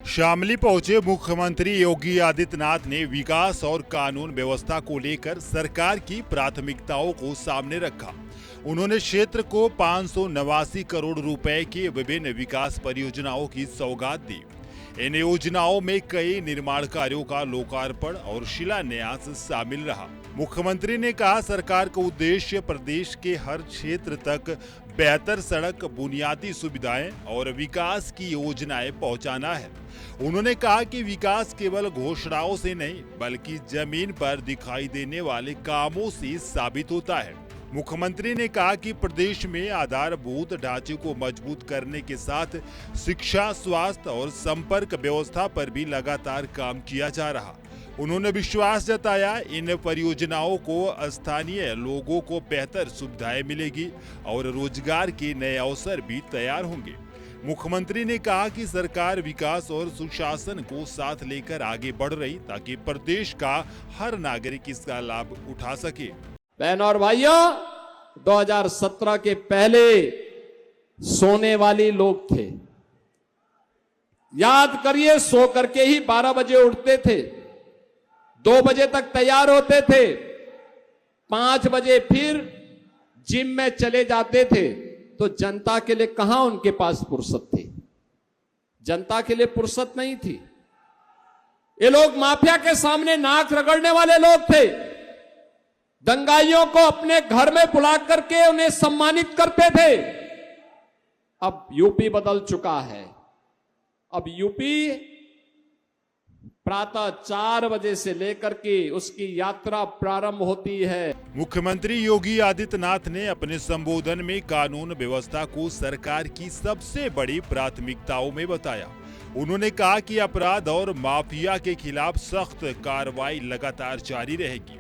शामली पहुंचे मुख्यमंत्री योगी आदित्यनाथ ने विकास और कानून व्यवस्था को लेकर सरकार की प्राथमिकताओं को सामने रखा। उन्होंने क्षेत्र को 589 करोड़ रुपए की विभिन्न विकास परियोजनाओं की सौगात दी। इन योजनाओं में कई निर्माण कार्यों का लोकार्पण और शिलान्यास शामिल रहा। मुख्यमंत्री ने कहा, सरकार का उद्देश्य प्रदेश के हर क्षेत्र तक बेहतर सड़क, बुनियादी सुविधाएं और विकास की योजनाएं पहुंचाना है। उन्होंने कहा कि विकास केवल घोषणाओं से नहीं बल्कि जमीन पर दिखाई देने वाले कामों से साबित होता है। मुख्यमंत्री ने कहा कि प्रदेश में आधारभूत ढांचे को मजबूत करने के साथ शिक्षा, स्वास्थ्य और संपर्क व्यवस्था पर भी लगातार काम किया जा रहा। उन्होंने विश्वास जताया, इन परियोजनाओं को स्थानीय लोगों को बेहतर सुविधाएं मिलेगी और रोजगार के नए अवसर भी तैयार होंगे। मुख्यमंत्री ने कहा कि सरकार विकास और सुशासन को साथ लेकर आगे बढ़ रही ताकि प्रदेश का हर नागरिक इसका लाभ उठा सके। बहनों और भाइयों, 2017 के पहले सोने वाली लोग थे। याद करिए, सो करके ही 12 बजे उठते थे, 2 बजे तक तैयार होते थे, 5 बजे फिर जिम में चले जाते थे। तो जनता के लिए कहां उनके पास फुर्सत थी? जनता के लिए फुर्सत नहीं थी। ये लोग माफिया के सामने नाक रगड़ने वाले लोग थे। दंगाइयों को अपने घर में बुला करके उन्हें सम्मानित करते थे। अब यूपी बदल चुका है। अब यूपी प्रातः 4 बजे से लेकर के उसकी यात्रा प्रारंभ होती है। मुख्यमंत्री योगी आदित्यनाथ ने अपने संबोधन में कानून व्यवस्था को सरकार की सबसे बड़ी प्राथमिकताओं में बताया। उन्होंने कहा कि अपराध और माफिया के खिलाफ सख्त कार्रवाई लगातार जारी रहेगी।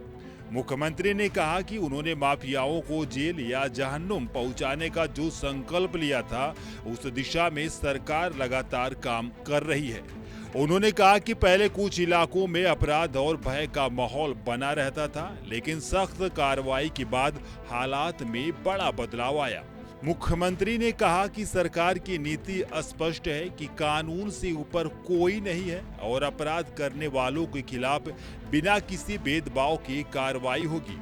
मुख्यमंत्री ने कहा कि उन्होंने माफियाओं को जेल या जहन्नुम पहुंचाने का जो संकल्प लिया था, उस दिशा में सरकार लगातार काम कर रही है। उन्होंने कहा कि पहले कुछ इलाकों में अपराध और भय का माहौल बना रहता था, लेकिन सख्त कार्रवाई के बाद हालात में बड़ा बदलाव आया। मुख्यमंत्री ने कहा कि सरकार की नीति स्पष्ट है कि कानून से ऊपर कोई नहीं है और अपराध करने वालों के खिलाफ बिना किसी भेदभाव के कार्रवाई होगी।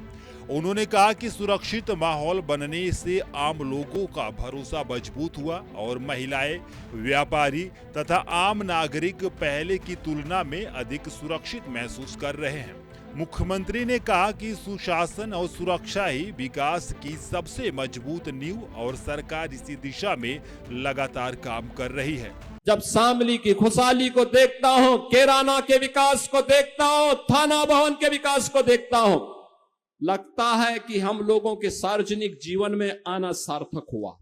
उन्होंने कहा कि सुरक्षित माहौल बनने से आम लोगों का भरोसा मजबूत हुआ और महिलाएं, व्यापारी तथा आम नागरिक पहले की तुलना में अधिक सुरक्षित महसूस कर रहे हैं। मुख्यमंत्री ने कहा कि सुशासन और सुरक्षा ही विकास की सबसे मजबूत नींव और सरकार इसी दिशा में लगातार काम कर रही है। जब शामली की खुशहाली को देखता हूं, कैराना के विकास को देखता हूं, थाना भवन के विकास को देखता हूं, लगता है कि हम लोगों के सार्वजनिक जीवन में आना सार्थक हुआ।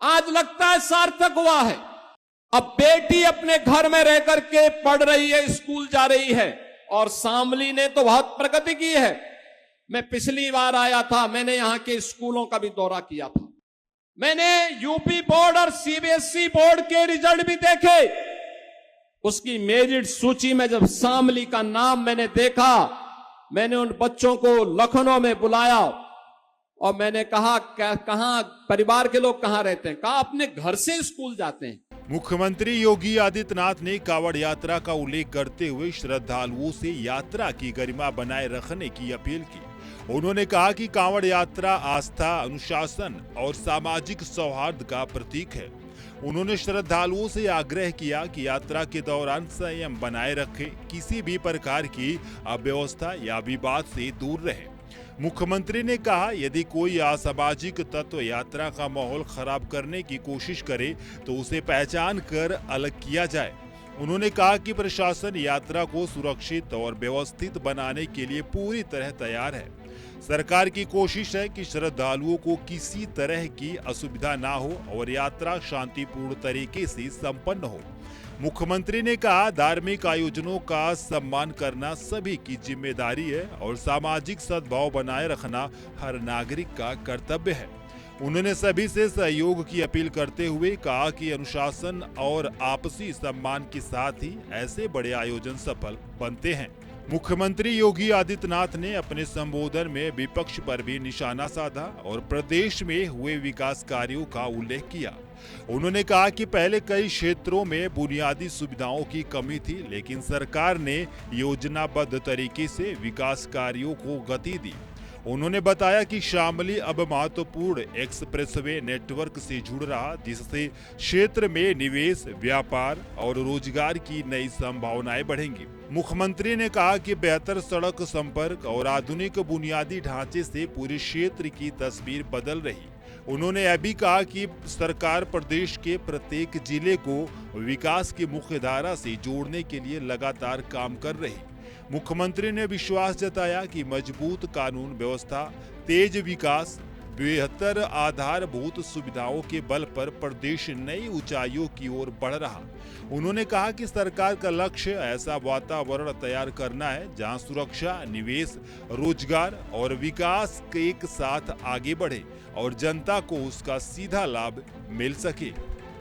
आज लगता है सार्थक हुआ है। अब बेटी अपने घर में रह करके पढ़ रही है, स्कूल जा रही है और शामली ने तो बहुत प्रगति की है। मैं पिछली बार आया था, मैंने यहां के स्कूलों का भी दौरा किया था। मैंने यूपी बोर्ड और सीबीएसई बोर्ड के रिजल्ट भी देखे। उसकी मेरिट सूची में जब शामली का नाम मैंने देखा, मैंने उन बच्चों को लखनऊ में बुलाया और मैंने कहा, कहां परिवार के लोग कहां रहते हैं? कहा अपने घर से स्कूल जाते हैं। मुख्यमंत्री योगी आदित्यनाथ ने कांवड़ यात्रा का उल्लेख करते हुए श्रद्धालुओं से यात्रा की गरिमा बनाए रखने की अपील की। उन्होंने कहा कि कांवड़ यात्रा आस्था, अनुशासन और सामाजिक सौहार्द का प्रतीक है। उन्होंने श्रद्धालुओं से आग्रह किया कि यात्रा के दौरान संयम बनाए रखें, किसी भी प्रकार की अव्यवस्था या विवाद से दूर रहें। मुख्यमंत्री ने कहा, यदि कोई असामाजिक तत्व यात्रा का माहौल खराब करने की कोशिश करे तो उसे पहचान कर अलग किया जाए। उन्होंने कहा कि प्रशासन यात्रा को सुरक्षित और व्यवस्थित बनाने के लिए पूरी तरह तैयार है। सरकार की कोशिश है कि श्रद्धालुओं को किसी तरह की असुविधा ना हो और यात्रा शांतिपूर्ण तरीके से संपन्न हो। मुख्यमंत्री ने कहा, धार्मिक आयोजनों का सम्मान करना सभी की जिम्मेदारी है और सामाजिक सद्भाव बनाए रखना हर नागरिक का कर्तव्य है। उन्होंने सभी से सहयोग की अपील करते हुए कहा कि अनुशासन और आपसी सम्मान के साथ ही ऐसे बड़े आयोजन सफल बनते हैं। मुख्यमंत्री योगी आदित्यनाथ ने अपने संबोधन में विपक्ष पर भी निशाना साधा और प्रदेश में हुए विकास कार्यों का उल्लेख किया। उन्होंने कहा कि पहले कई क्षेत्रों में बुनियादी सुविधाओं की कमी थी, लेकिन सरकार ने योजनाबद्ध तरीके से विकास कार्यों को गति दी। उन्होंने बताया कि शामली अब महत्वपूर्ण एक्सप्रेसवे नेटवर्क से जुड़ रहा, जिससे क्षेत्र में निवेश, व्यापार और रोजगार की नई संभावनाएं बढ़ेंगी। मुख्यमंत्री ने कहा कि बेहतर सड़क संपर्क और आधुनिक बुनियादी ढांचे से पूरे क्षेत्र की तस्वीर बदल रही। उन्होंने यह भी कहा कि सरकार प्रदेश के प्रत्येक जिले को विकास की मुख्यधारा से जोड़ने के लिए लगातार काम कर रही। मुख्यमंत्री ने विश्वास जताया कि मजबूत कानून व्यवस्था, तेज विकास, बेहतर आधारभूत सुविधाओं के बल पर प्रदेश नई ऊंचाइयों की ओर बढ़ रहा। उन्होंने कहा कि सरकार का लक्ष्य ऐसा वातावरण तैयार करना है जहां सुरक्षा, निवेश, रोजगार और विकास एक साथ आगे बढ़े और जनता को उसका सीधा लाभ मिल सके।